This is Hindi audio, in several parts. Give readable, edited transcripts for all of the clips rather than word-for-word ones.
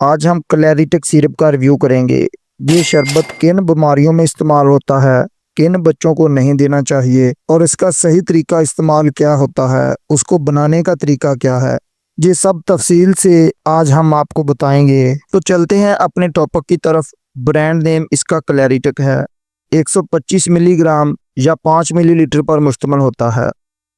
आज हम क्लैरिटेक सिरप का रिव्यू करेंगे। ये शरबत किन बीमारियों में इस्तेमाल होता है, किन बच्चों को नहीं देना चाहिए और इसका सही तरीका इस्तेमाल क्या होता है, उसको बनाने का तरीका क्या है, ये सब तफसील से आज हम आपको बताएंगे। तो चलते हैं अपने टॉपिक की तरफ। ब्रांड नेम इसका क्लैरिटेक है। 125 मिलीग्राम या 5 मिलीलीटर पर मुश्तमिल होता है।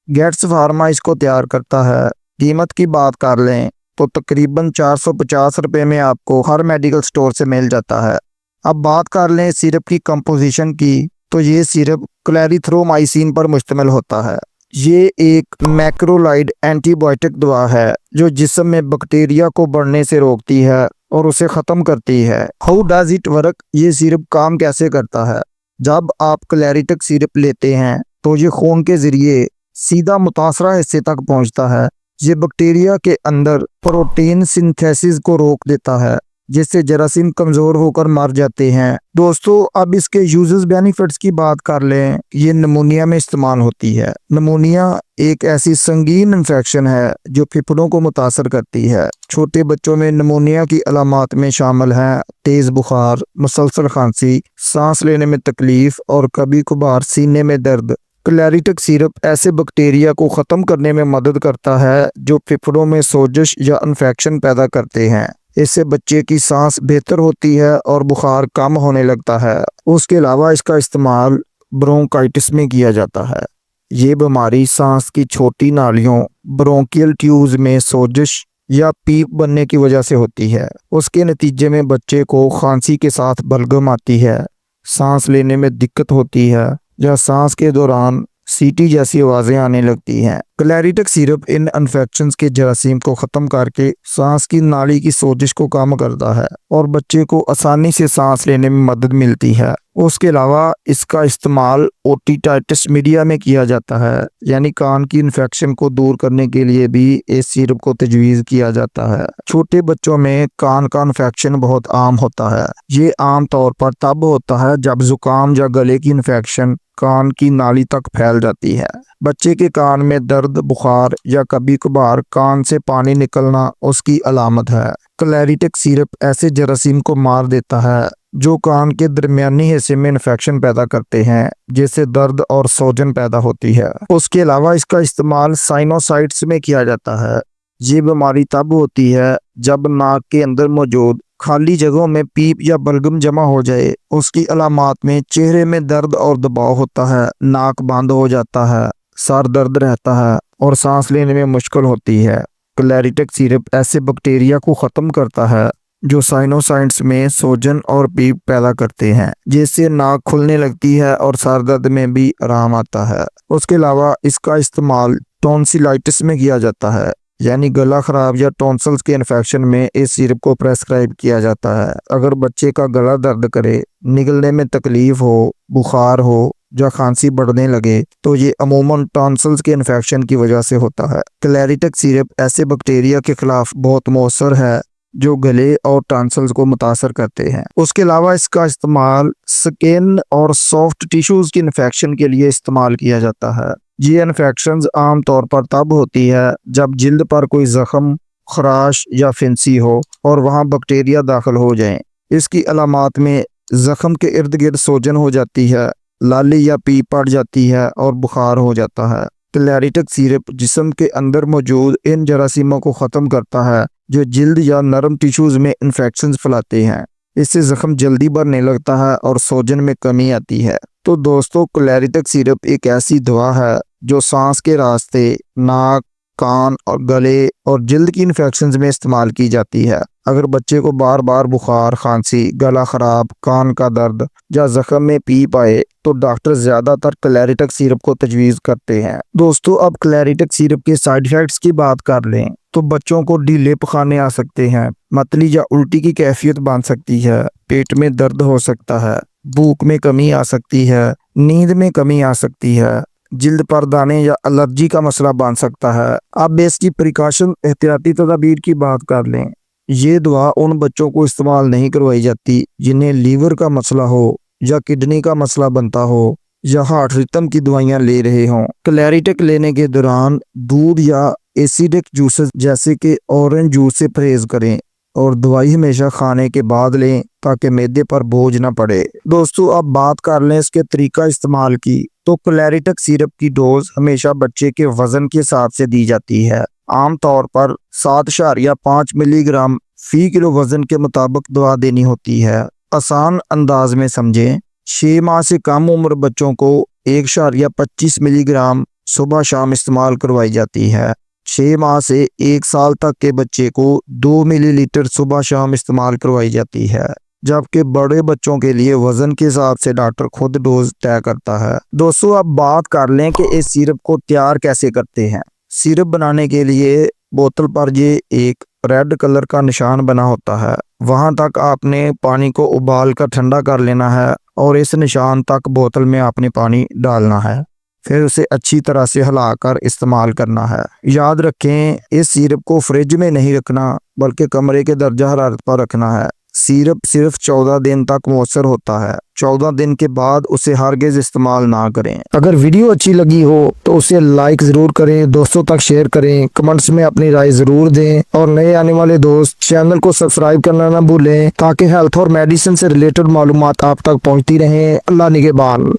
गेट्स फार्मा इसको तैयार करता है। कीमत की बात कर लें तो तकरीबन 450 रुपये में आपको हर मेडिकल स्टोर से मिल जाता है। अब बात कर लें सिरप की कंपोजिशन की, तो ये सिरप क्लैरिथ्रोमाइसिन पर मुश्तमिल होता है। ये एक मैक्रोलाइड एंटीबायोटिक दवा है जो जिस्म में बैक्टीरिया को बढ़ने से रोकती है और उसे ख़त्म करती है। How does it work? ये सिरप काम कैसे करता है? जब आप क्लैरिटेक सिरप लेते हैं तो ये खून के ज़रिए सीधा मुतासरा हिस्से तक पहुंचता है। ये बैक्टीरिया के अंदर प्रोटीन सिंथेसिस को रोक देता है, जिससे जरासीम कमज़ोर होकर मर जाते हैं। दोस्तों, अब इसके यूजेस बेनिफिट्स की बात कर लें। ये नमूनिया में इस्तेमाल होती है। नमूनिया एक ऐसी संगीन इन्फेक्शन है जो फेफड़ों को मुतासर करती है। छोटे बच्चों में नमूनिया की अलामात में शामिल हैं तेज़ बुखार, मुसलसल खांसी, सांस लेने में तकलीफ और कभी कभार सीने में दर्द। क्लैरिटेक सिरप ऐसे बैक्टीरिया को ख़त्म करने में मदद करता है जो फेफड़ों में सोजिश या इन्फेक्शन पैदा करते हैं। इससे बच्चे की सांस बेहतर होती है और बुखार कम होने लगता है। उसके अलावा इसका इस्तेमाल ब्रोंकाइटिस में किया जाता है। ये बीमारी सांस की छोटी नालियों ब्रोंकियल ट्यूब्स में सोजिश या पीप बनने की वजह से होती है। उसके नतीजे में बच्चे को खांसी के साथ बलगम आती है, सांस लेने में दिक्कत होती है या सांस के दौरान सीटी जैसी आवाज़ें आने लगती हैं। क्लैरिटेक सिरप इन इन्फेक्शंस के जरासीम को ख़त्म करके सांस की नाली की सोजिश को कम करता है और बच्चे को आसानी से सांस लेने में मदद मिलती है। उसके अलावा इसका इस्तेमाल ओटिटाइटिस मीडिया में किया जाता है, यानी कान की इन्फेक्शन को दूर करने के लिए भी इस सिरप को तजवीज़ किया जाता है। छोटे बच्चों में कान का इन्फेक्शन बहुत आम होता है। ये आम तौर पर तब होता है जब जुकाम या गले की इन्फेक्शन कान की नाली तक फैल जाती है। बच्चे के कान में दर्द, बुखार या कभी कभार कान से पानी निकलना उसकी अलामत है। क्लैरिटेक सिरप ऐसे जरासीम को मार देता है जो कान के दरमियानी हिस्से में इन्फेक्शन पैदा करते हैं, जिससे दर्द और सूजन पैदा होती है। उसके अलावा इसका इस्तेमाल साइनोसाइट्स में किया जाता है। ये बीमारी तब होती है जब नाक के अंदर मौजूद खाली जगहों में पीप या बलगम जमा हो जाए। उसकी अलामात में चेहरे में दर्द और दबाव होता है, नाक बंद हो जाता है, सर दर्द रहता है और सांस लेने में मुश्किल होती है। क्लैरिटेक सिरप ऐसे बैक्टीरिया को ख़त्म करता है जो साइनोसाइट्स में सूजन और पीप पैदा करते हैं, जिससे नाक खुलने लगती है और सर दर्द में भी आराम आता है। उसके अलावा इसका इस्तेमाल टॉन्सिलाइटिस में किया जाता है, यानी गला खराब या टॉन्सिल्स के इन्फेक्शन में इस सिरप को प्रेस्क्राइब किया जाता है। अगर बच्चे का गला दर्द करे, निगलने में तकलीफ हो, बुखार हो या खांसी बढ़ने लगे तो ये अमूमन टॉन्सिल्स के इन्फेक्शन की वजह से होता है। क्लैरिटेक सिरप ऐसे बैक्टीरिया के खिलाफ बहुत मौसर है जो गले और टॉन्सिल्स को मुतासर करते हैं। उसके अलावा इसका इस्तेमाल स्किन और सॉफ्ट टिश्यूज की इन्फेक्शन के लिए इस्तेमाल किया जाता है। ये इन्फेक्शंस आमतौर पर तब होती है जब जिल्द पर कोई जख्म, खराश या फिंसी हो और वहां बैक्टीरिया दाखिल हो जाएं। इसकी अलामात में जख्म के इर्द गिर्द सूजन हो जाती है, लाली या पीप पड़ जाती है और बुखार हो जाता है। क्लैरिटेक सिरप जिस्म के अंदर मौजूद इन जरासीमों को ख़त्म करता है जो जिल्द या नरम टिश्यूज में इन्फेक्शंस फैलाते हैं। इससे जख्म जल्दी भरने लगता है और सूजन में कमी आती है। तो दोस्तों, क्लैरिटेक सिरप एक ऐसी दवा है जो सांस के रास्ते, नाक, कान और गले और जिल्द की इन्फेक्शंस में इस्तेमाल की जाती है। अगर बच्चे को बार बार बुखार, खांसी, गला खराब, कान का दर्द या जख्म में पीप आए तो डॉक्टर ज्यादातर क्लैरिटेक सिरप को तजवीज़ करते हैं। दोस्तों, अब क्लैरिटेक सिरप के साइड इफेक्ट्स की बात कर लें तो बच्चों को ढीले पखाने आ सकते हैं, मतली या उल्टी की कैफियत बन सकती है, पेट में दर्द हो सकता है, भूख में कमी आ सकती है, नींद में कमी आ सकती है, जिल्द पर दाने या एलर्जी का मसला बन सकता है। अब इसकी प्रिकॉशन एहतियाती तदाबीर की बात कर लें। ये दवा उन बच्चों को इस्तेमाल नहीं करवाई जाती जिन्हें लीवर का मसला हो या किडनी का मसला बनता हो या हार्ट रिथम की दवाइयां ले रहे हों। क्लैरिटेक लेने के दौरान दूध या एसिडिक जूसेस जैसे कि ऑरेंज जूस से परहेज करें। और दवाई हमेशा खाने के बाद लें ताकि मैदे पर बोझ न पड़े। दोस्तों अब बात कर लें इसके तरीका इस्तेमाल की, तो क्लैरिटक सिरप की डोज हमेशा बच्चे के वजन के हिसाब से दी जाती है। आमतौर पर 7.5 मिलीग्राम फी किलो वजन के मुताबिक दवा देनी होती है। आसान अंदाज में समझें, 6 माह से कम उम्र बच्चों को 1.25 मिलीग्राम सुबह शाम इस्तेमाल करवाई जाती है। 6 माह से 1 साल तक के बच्चे को 2 मिलीलीटर सुबह शाम इस्तेमाल करवाई जाती है, जबकि बड़े बच्चों के लिए वजन के हिसाब से डॉक्टर खुद डोज तय करता है। दोस्तों अब बात कर लें कि इस सिरप को तैयार कैसे करते हैं। सिरप बनाने के लिए बोतल पर ये एक रेड कलर का निशान बना होता है, वहां तक आपने पानी को उबाल कर ठंडा कर लेना है और इस निशान तक बोतल में आपने पानी डालना है, फिर उसे अच्छी तरह से हिलाकर इस्तेमाल करना है। याद रखें, इस सिरप को फ्रिज में नहीं रखना बल्कि कमरे के दर्जा हरारत पर रखना है। सिरप सिर्फ 14 दिन तक मौसर होता है, 14 दिन के बाद उसे हरगिज इस्तेमाल ना करें। अगर वीडियो अच्छी लगी हो तो उसे लाइक जरूर करें, दोस्तों तक शेयर करें, कमेंट्स में अपनी राय जरूर दें और नए आने वाले दोस्त चैनल को सब्सक्राइब करना ना भूलें ताकि हेल्थ और मेडिसिन से रिलेटेड मालूमात आप तक पहुंचती रहें। अल्लाह निगहबान।